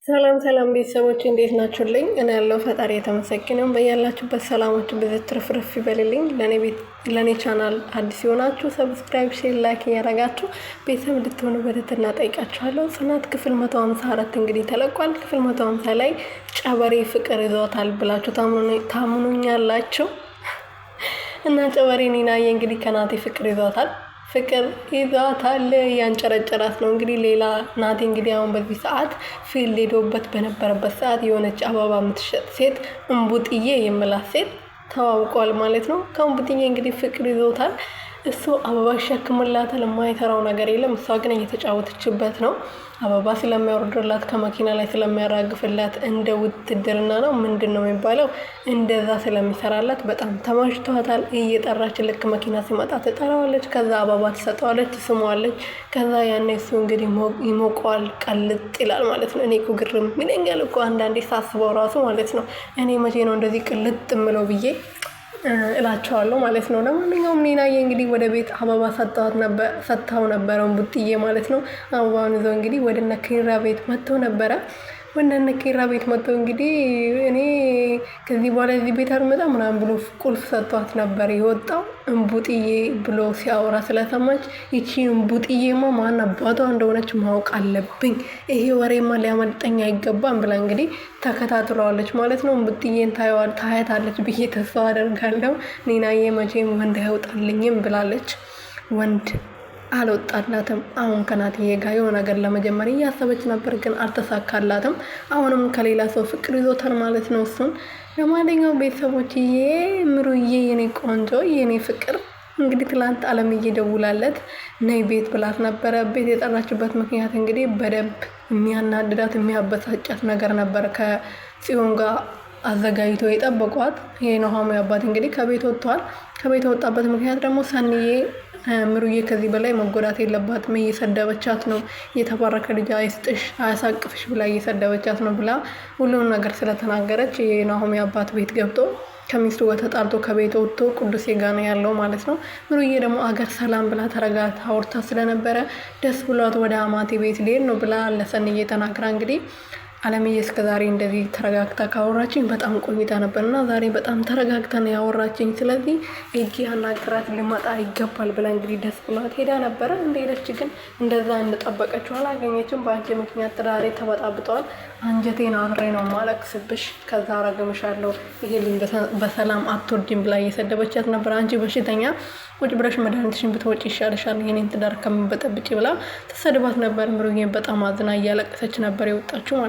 ሰላም ሰላም ቤተሰቦች እንዴት ናችሁልኝ? እኔ ያለው ፈጣሪ የተመሰገነ ይሁን። በያላችሁበት ሰላማችሁ ብዙ ትርፍርፍ ይበልልኝ። ለኔ ቻናል አዲስ የሆናችሁ ሰብስክራይብ፣ ሼር፣ ላይክ እያደረጋችሁ ቤተሰብ እንድትሆኑ በትህትና ጠይቃችኋለሁ። ጽናት ክፍል 154 እንግዲህ ተለቋል። ክፍል 150 ላይ ጨበሬ ፍቅር ይዘውታል ብላችሁ ታምኑኛላችሁ? እና ጨበሬ ኒናዬ እንግዲህ ከናቴ ፍቅር ይዘውታል። ፍቅር ይዟታል፣ ያንጨረጨራት ነው እንግዲህ። ሌላ ናቴ እንግዲህ አሁን በዚህ ሰዓት ፊልድ ሄዶበት በነበረበት ሰዓት የሆነች አበባ የምትሸጥ ሴት እምቡጥዬ የምላት ሴት ተዋውቋል ማለት ነው። ከእምቡጥዬ እንግዲህ ፍቅር ይዞታል። እሱ አበባ ይሸክምላታል፣ የማይሰራው ነገር የለም። እሷ ግን እየተጫወተችበት ነው። አበባ ስለሚያወርድላት ከመኪና ላይ ስለሚያራግፍላት እንደ ውትድርና ነው ምንድን ነው የሚባለው፣ እንደዛ ስለሚሰራላት በጣም ተመችቷታል። እየጠራች ልክ መኪና ሲመጣ ትጠራዋለች። ከዛ አበባ ትሰጠዋለች፣ ትስመዋለች። ከዛ ያኔ እሱ እንግዲህ ይሞቀዋል፣ ቀልጥ ይላል ማለት ነው። እኔ እኮ ግርም ይለኛል እኮ አንዳንዴ ሳስበው ራሱ ማለት ነው። እኔ መቼ ነው እንደዚህ ቅልጥ የምለው ብዬ እላቸዋለሁ ማለት ነው። ለማንኛውም ኒናዬ እንግዲህ ወደ ቤት አበባ ሰጥታው ነበረ እምቡጥዬ ማለት ነው። አበባውን ይዘው እንግዲህ ወደ እነ ኪራ ቤት መጥቶ ነበረ። ወደ እነ ኪራ ቤት መጥቶ እንግዲህ እኔ ከዚህ በኋላ እዚህ ቤት አልመጣም ምናምን ብሎ ቁልፍ ሰጥቷት ነበር የወጣው። እምቡጥዬ ብሎ ሲያወራ ስለሰማች ይቺ እምቡጥዬማ ማን አባቷ እንደሆነች ማወቅ አለብኝ፣ ይሄ ወሬማ ሊያመልጠኝ አይገባም ብላ እንግዲህ ተከታትለዋለች ማለት ነው። እምቡጥዬን ታያታለች ብዬ ተስፋ አደርጋለሁ። ኒናዬ መቼም ወንድ አይወጣልኝም ብላለች። ወንድ አልወጣላትም። አሁን ከናትዬ ጋር የሆነ ነገር ለመጀመር እያሰበች ነበር፣ ግን አልተሳካላትም። አሁንም ከሌላ ሰው ፍቅር ይዞታል ማለት ነው እሱን። ለማንኛውም ቤተሰቦችዬ፣ ምሩዬ የኔ ቆንጆ የኔ ፍቅር እንግዲህ ትላንት አለምዬ ደውላለት ነይ ቤት ብላት ነበረ። ቤት የጠራችበት ምክንያት እንግዲህ በደንብ የሚያናድዳት የሚያበሳጫት ነገር ነበር። ከጽዮን ጋር አዘጋጅቶ የጠበቋት የኑሃሚ አባት እንግዲህ ከቤት ወጥቷል። ከቤት ወጣበት ምክንያት ደግሞ ሰንዬ ምሩዬ ከዚህ በላይ መጎዳት የለባትም፣ እየሰደበቻት ነው፣ የተባረከ ልጅ አይስጥሽ አያሳቅፍሽ ብላ እየሰደበቻት ነው ብላ ሁሉም ነገር ስለተናገረች የኑሃሚ አባት ቤት ገብቶ ከሚስቱ ጋር ተጣልቶ ከቤት ወጥቶ ቅዱሴ ጋር ነው ያለው ማለት ነው። ምሩዬ ደግሞ አገር ሰላም ብላ ተረጋግታ አውርታ ስለነበረ ደስ ብሏት ወደ አማቴ ቤት ልሄድ ነው ብላ ለሰንዬ ተናግራ እንግዲህ አለምዬ እስከ ዛሬ እንደዚህ ተረጋግታ ካወራችኝ በጣም ቆይታ ነበርና ዛሬ በጣም ተረጋግታ ነው ያወራችኝ። ስለዚህ እጂ አናግራት ልመጣ ይገባል ብላ እንግዲህ ደስ ብሏት ሄዳ ነበረ። እንደሄደች ግን እንደዛ እንደጠበቀችው አላገኘችም። በአንቺ ምክንያት ትዳሬ ተበጣብጠዋል፣ አንጀቴን አብሬ ነው ማለቅስብሽ፣ ከዛ አረግምሻለሁ፣ ይሄ በሰላም አትወርጂም ብላ እየሰደበቻት ነበር። አንቺ በሽተኛ ቁጭ ብለሽ መድኃኒትሽን ብትወጪ ይሻልሻል፣ የኔን ትዳር ከምበጠብጪ ብላ ተሰድባት ነበር። ምሩዬ በጣም አዝና እያለቀሰች ነበር የወጣችው።